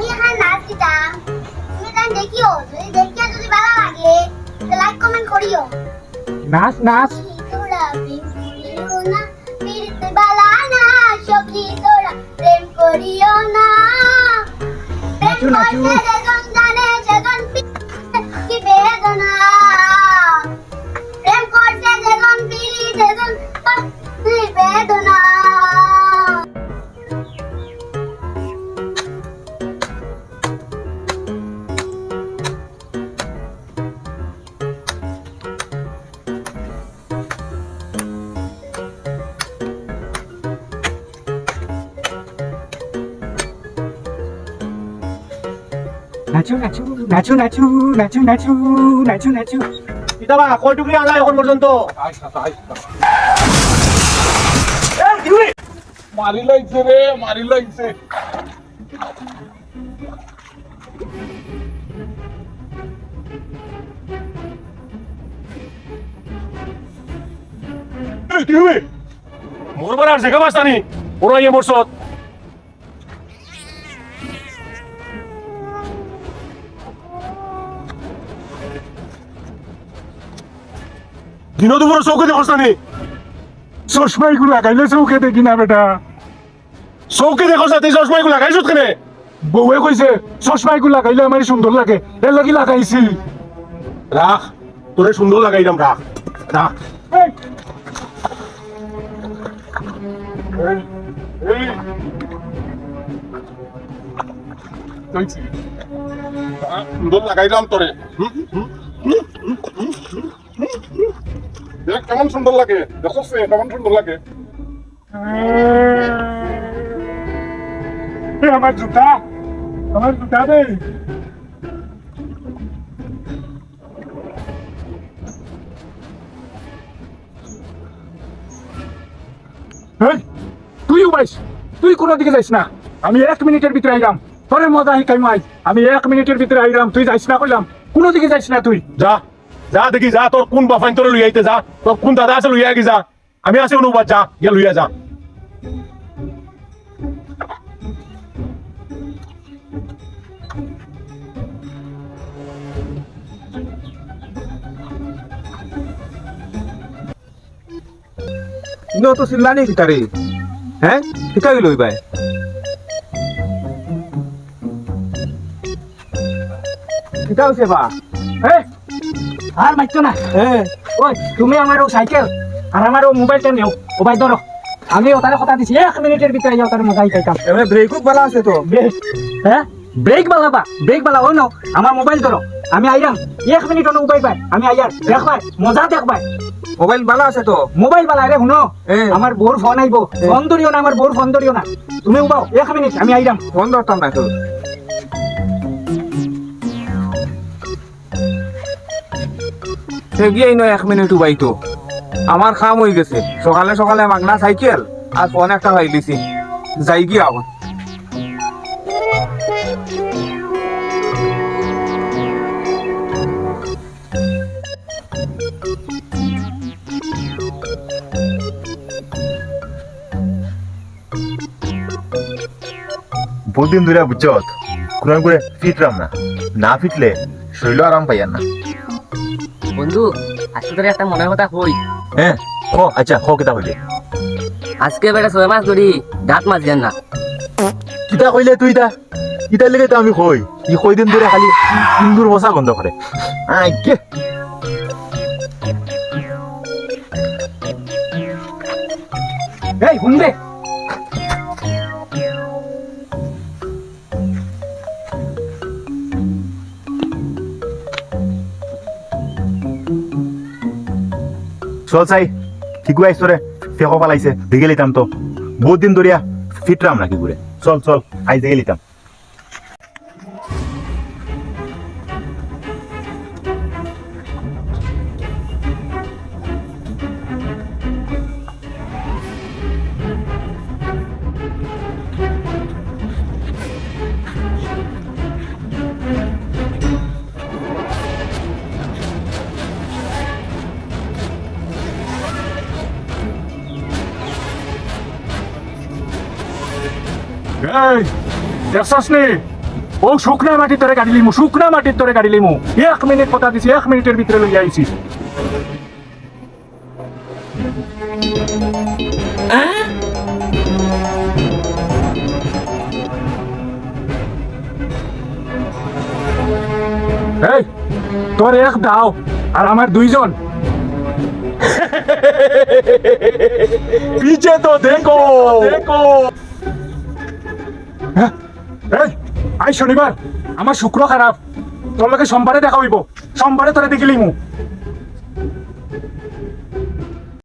আমি এখন নাচ দিতাম তুমি তাই দেখিও যদি দেখিয়া যদি ভালো লাগে তো লাইক কমেন্ট করিও নাচ নাচ তোরা প্রেম করিও না ফিরতে বালা না সখী তোরা প্রেম করিও না প্রেম নাচো, নাচো। করতে যেজন জানে সেজন কি বেদনা প্রেম করতে যেজন পিরি সেজন কি বেদনা নাচো নাচো নাচো নাচো নাচো নাচো নাচো নাচো ইতা বা কয় টুকরি আনা এখন পর্যন্ত মারি লাগছে রে মারি লাগছে কি হবে মোরবার আর জায়গা বাস্তানি ওরা ইয়ে মোরসত দিন দুপুর চৌকে দেখি চশমাই গুলা লাগাইলে চৌকে দেখি না বেটা চৌকে দেখো তুই চশমা গুলা লাগাইছত কেনে বউয়ে কইছে চশমাই গুলা লাগাইলে আমার সুন্দর লাগে এর লাগি লাগাইছি রাখ তোরে সুন্দর লাগাইলাম রাখ রাখ সুন্দর লাগাইলাম তোরে দেখ কেমন সুন্দর লাগে দেখো কেমন সুন্দর লাগে আমার জুতা দে তুই উবাইস তুই কোনো দিকে যাইস না আমি 1 মিনিটের ভিতরে আইলাম তোরে মজা শিখাইম আই আমি 1 মিনিটের ভিতরে আইলাম তুই যাইস না কইলাম কোনো দিকে যাইস না তুই যা যা দেখি যা তোর কোন বাফাইন তোর লুই আইতে যা তোর কোন দাদা আছে লুই আগে যা আমি আছি অনুবাদ যা গিয়া লুইয়া যা ইনো তো চিল্লানি কিতারে হ্যাঁ কিতা গেল ভাই কিটা হইছে বা আর মাইতো না ওই তুমি আমার ও সাইকেল আর আমার ও মোবাইলটা নিও ও ভাই ধরো আমি ওটারে কথা দিছি 1 মিনিটের ভিতরে যাও তার মজা শিখাইতাম এমনি ব্রেকও ভালো আছে তো ব্রেক বালা ও নাও আমার মোবাইল ধরো আমি আইরাম 1 মিনিট অনু উপায় পাই আমি আইয়ার দেখবাই মজা দেখবাই মোবাইল ভালো আছে তো মোবাইল বালা রে শুনো আমার বোর ফোন আইবো ফোন ধরিও না আমার বোর ফোন ধরিও না তুমি উবাও 1 মিনিট আমি আইরাম ফোন ধরতাম না তো সে গিয়ে নো 1 মিনিট উবাই তো আমার কাম হয়ে গেছে সকালে সকালে মাগনা সাইকেল আর ফোন একটা পাই দিছি যাই গিয়ে আবার বহুদিন ধরে বুঝছত কোরআন করে ফিটরাম না না ফিটলে শরীর আরাম পাইয়ার না বন্ধু আজকে তোর একটা মনের কথা কই হ্যাঁ আচ্ছা কিতা হইলে আজকে বেটা 6 মাস ধরি দাঁত মাজিয়ান না কিতা কইলে তুই ইটার লেগে তো আমি কই কই দিন ধরে খালি ইন্দুর বসা বন্ধ করে কে এই শুনবে চল চাই ঠিকই আইস তোরে ফেকো পালাইছে দেখে লিতাম তো বহুত দিন ধরিয়া ফিটরাম না কি করে চল আইস দেখে লিতাম এই দেখছস নি ও শুকনা মাটির তরে গাড়ি লিমু, শুকনা মাটির তরে গাড়ি লিমু। 1 মিনিট কথা দিছি, 1 মিনিটের ভিতরে লইয়া আইছি। এই তোর এক দাও আর আমার 2 জন। पीछे तो देखो देखो হ্যাঁ? এই আই শনিবার আমার শুক্র খারাপ, তোর লগে সোমবারে দেখা হইব, সোমবারে তোরে দেখিলিমু।